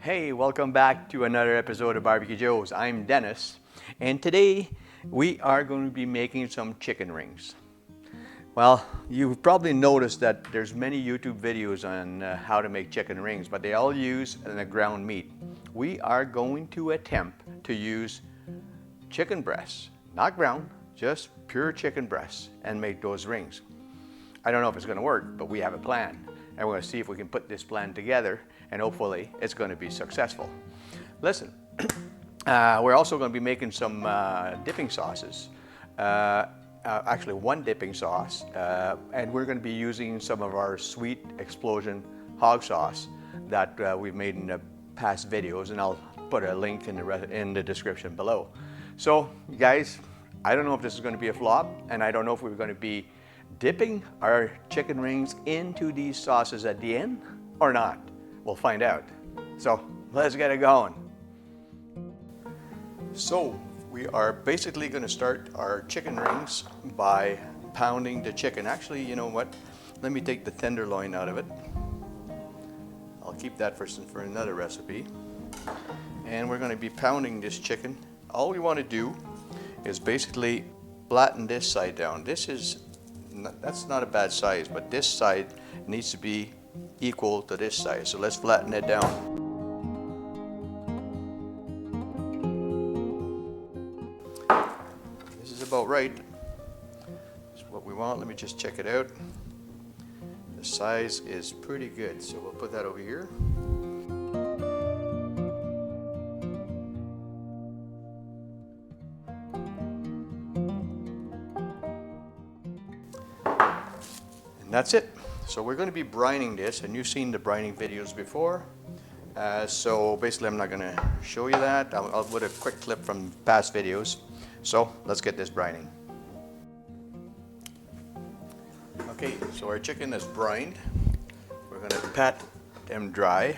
Hey, welcome back to another episode of Barbecue Joe's. I'm Dennis, and today we are going to be making some chicken rings. Well, you've probably noticed that there's many YouTube videos on how to make chicken rings, but they all use a ground meat. We are going to attempt to use chicken breasts, not ground, just pure chicken breasts, and make those rings. I don't know if it's going to work, but we have a plan, and we're going to see if we can put this plan together, and hopefully it's going to be successful. Listen, we're also going to be making some dipping sauces. Actually, one dipping sauce, and we're going to be using some of our sweet explosion hog sauce that we've made in the past videos, and I'll put a link in the description below. So, guys, I don't know if this is going to be a flop, and I don't know if we're going to be dipping our chicken rings into these sauces at the end or not. We'll find out. So let's get it going. So we are basically going to start our chicken rings by pounding the chicken. Actually, you know what? Let me take the tenderloin out of it. I'll keep that for another recipe. And we're going to be pounding this chicken. All we want to do is basically flatten this side down. That's not a bad size, but this side needs to be equal to this side. So let's flatten it down. This is about right. That's what we want. Let me just check it out. The size is pretty good, so we'll put that over here. That's it. So we're going to be brining this, and you've seen the brining videos before. So basically I'm not going to show you that. I'll put a quick clip from past videos. So let's get this brining. Okay, so our chicken is brined. We're going to pat them dry.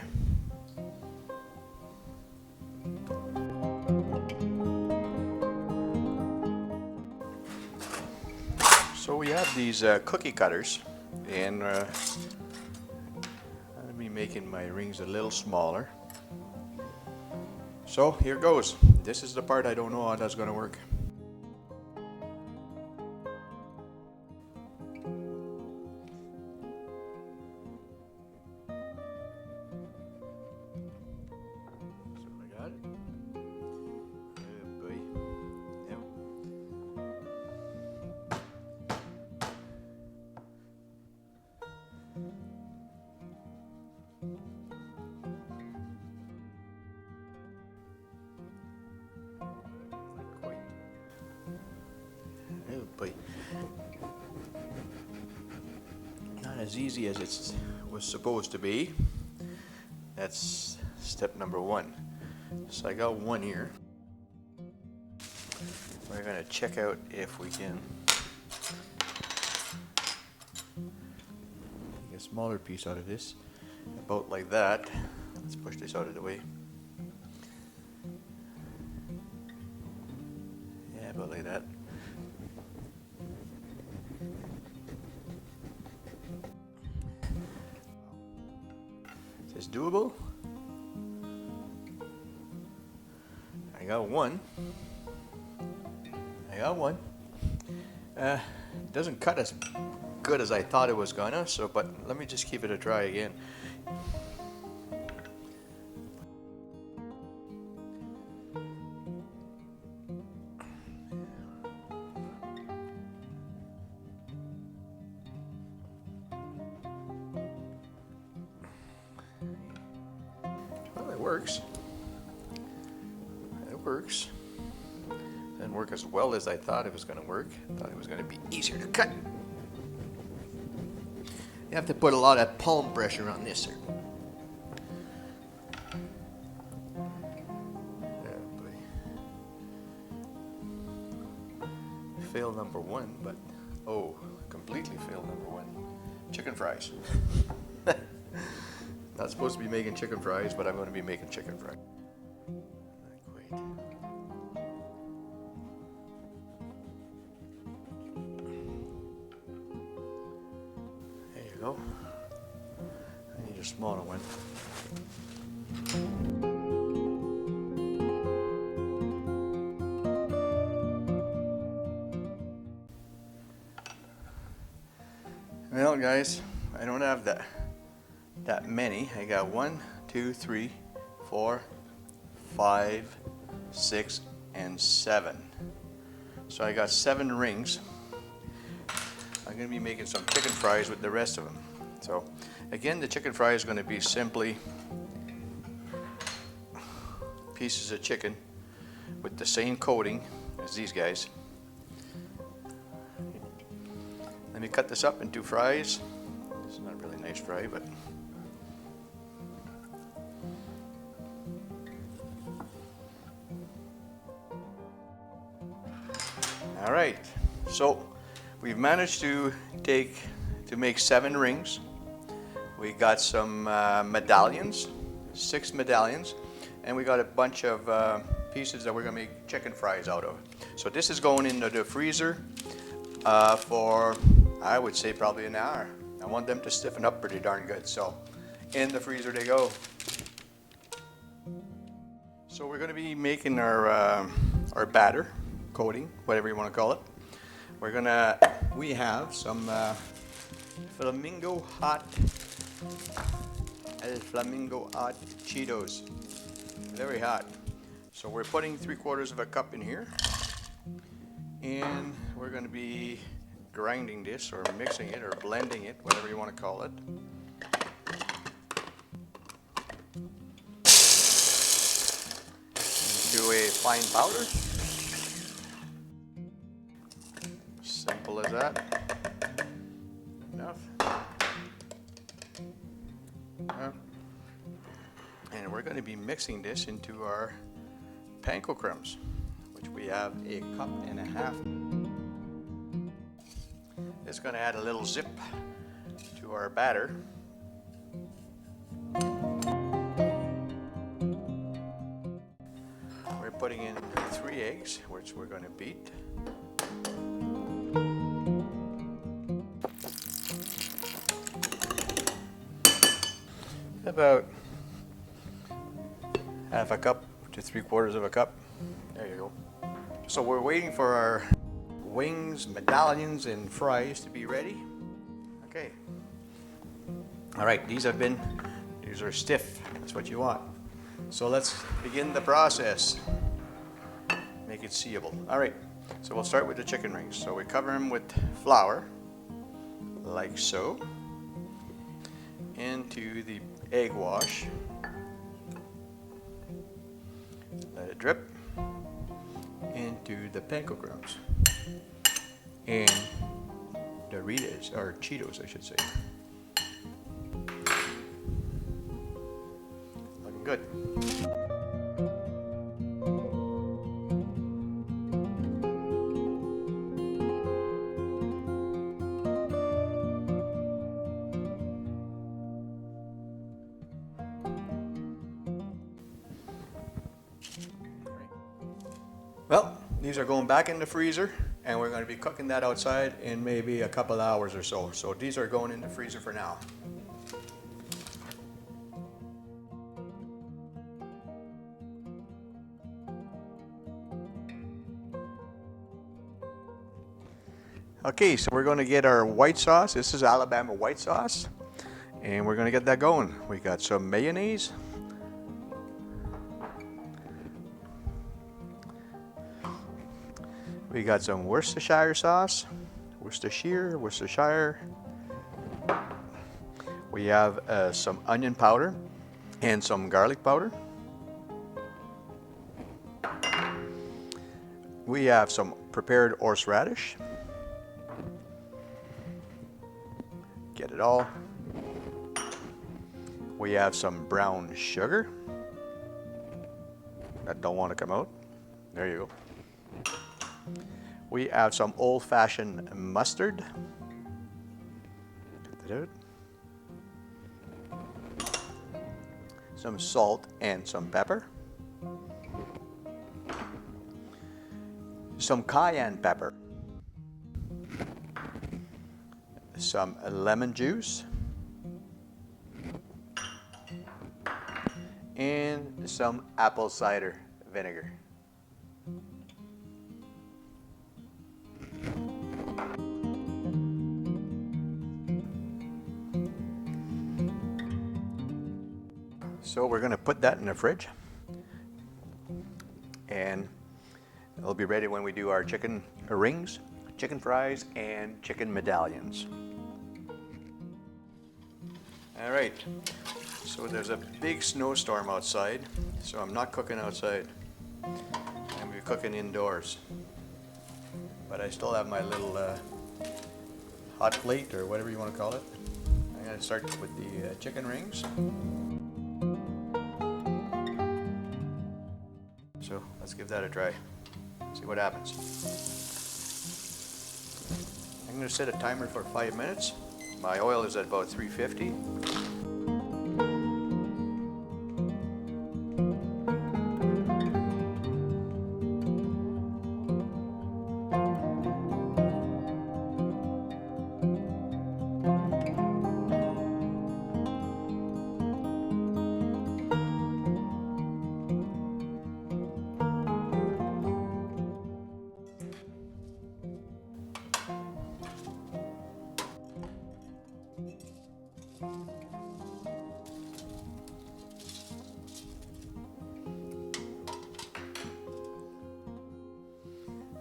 So we have these cookie cutters. And I'll be making my rings a little smaller. So here goes. This is the part I don't know how that's going to work. So I got it. Oh boy. Yep. Oh boy. Not as easy as it was supposed to be. That's step number one. So I got one here. We're going to check out if we can make a smaller piece out of this. About like that. Let's push this out of the way. Yeah, about like that. Is this doable? I got one. It doesn't cut as good as I thought it was gonna, so but let me just give it a try again. Well, it works. It works. Didn't work as well as I thought it was going to work. I thought it was going to be easier to cut. You have to put a lot of palm pressure on this, sir. Oh boy. Fail number one, but completely failed number one. Chicken fries. Not supposed to be making chicken fries, but I'm going to be making chicken fries. Not quite. There you go. I need a smaller one. Well, guys, I don't have that many. I got 1, 2, 3, 4, 5, 6, and 7. So I got 7 rings. I'm going to be making some chicken fries with the rest of them. So again, the chicken fry is going to be simply pieces of chicken with the same coating as these guys. Let me cut this up into fries. This is not a really nice fry, but all right. So we've managed to make 7 rings. We got some medallions, 6 medallions, and we got a bunch of pieces that we're gonna make chicken fries out of. So this is going into the freezer for, I would say, probably an hour. I want them to stiffen up pretty darn good. So in the freezer they go. So we're gonna be making our batter, coating, whatever you want to call it. We have some Flamingo hot Cheetos. Very hot. So we're putting 3/4 of a cup in here, and we're going to be grinding this, or mixing it, or blending it, whatever you want to call it. Into a fine powder. Simple as that. Enough. And we're going to be mixing this into our panko crumbs, which we have 1.5 cups. It's going to add a little zip to our batter. We're putting in 3 eggs, which we're going to beat. About 1/2 cup to 3/4 of a cup. There you go. So we're waiting for our wings, medallions, and fries to be ready. Okay. All right, these are stiff. That's what you want. So let's begin the process. Make it seeable. All right, so we'll start with the chicken rings. So we cover them with flour, like so, into the egg wash. Let it drip into the panko crumbs and Doritos, or Cheetos I should say. Looking good. Well, these are going back in the freezer, and we're going to be cooking that outside in maybe a couple hours or so. So these are going in the freezer for now. Okay, so we're going to get our white sauce. This is Alabama white sauce, and we're going to get that going. We got some mayonnaise. We got some Worcestershire sauce, Worcestershire. We have some onion powder and some garlic powder. We have some prepared horseradish. Get it all. We have some brown sugar. That don't want to come out. There you go. We have some old-fashioned mustard. Get that out. Some salt and some pepper. Some cayenne pepper. Some lemon juice. And some apple cider vinegar. So we're going to put that in the fridge, and it'll be ready when we do our chicken rings, chicken fries, and chicken medallions. All right, so there's a big snowstorm outside, so I'm not cooking outside. I'm be cooking indoors. But I still have my little hot plate, or whatever you want to call it. I'm going to start with the chicken rings. So let's give that a try. See what happens. I'm going to set a timer for 5 minutes. My oil is at about 350.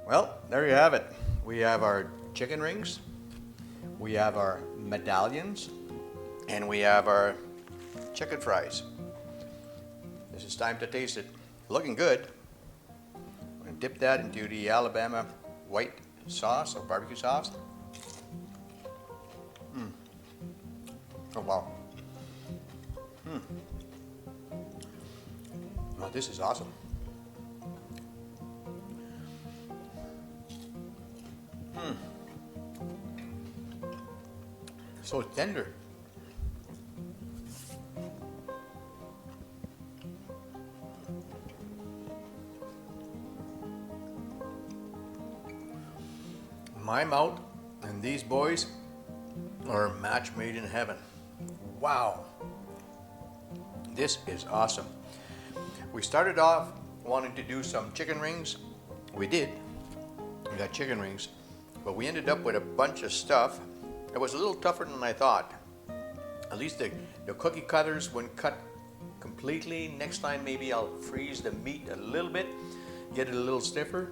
Well, there you have it. We have our chicken rings, we have our medallions, and we have our chicken fries. This is time to taste it. Looking good. I'm going to dip that into the Alabama White sauce, or barbecue sauce. Oh wow. Oh, this is awesome. So tender. My mouth and these boys are a match made in heaven. Wow. This is awesome. We started off wanting to do some chicken rings. We did. We got chicken rings, but we ended up with a bunch of stuff. It was a little tougher than I thought. At least the cookie cutters wouldn't cut completely. Next time maybe I'll freeze the meat a little bit, get it a little stiffer.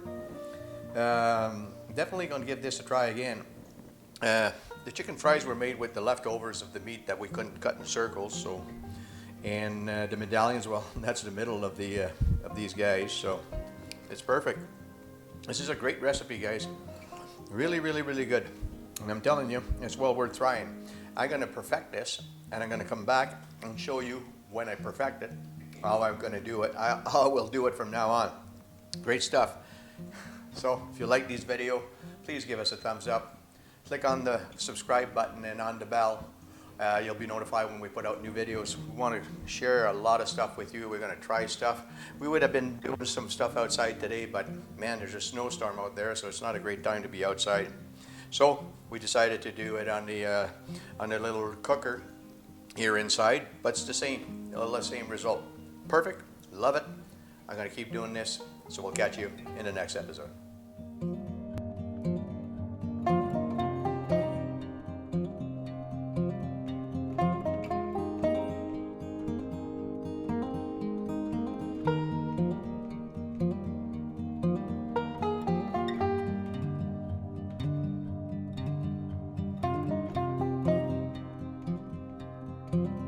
Definitely going to give this a try again. The chicken fries were made with the leftovers of the meat that we couldn't cut in circles. So, and the medallions, well, that's the middle of the of these guys. So it's perfect. This is a great recipe, guys. Really, really, really good. And I'm telling you, it's well worth trying. I'm going to perfect this, and I'm going to come back and show you when I perfect it, how I'm going to do it. I will do it from now on. Great stuff. So if you like these videos, please give us a thumbs up. Click on the subscribe button and on the bell. You'll be notified when we put out new videos. We want to share a lot of stuff with you. We're going to try stuff. We would have been doing some stuff outside today, but man, there's a snowstorm out there, so it's not a great time to be outside. So we decided to do it on the little cooker here inside, but it's the same result. Perfect. Love it. I'm going to keep doing this, so we'll catch you in the next episode. Thank you.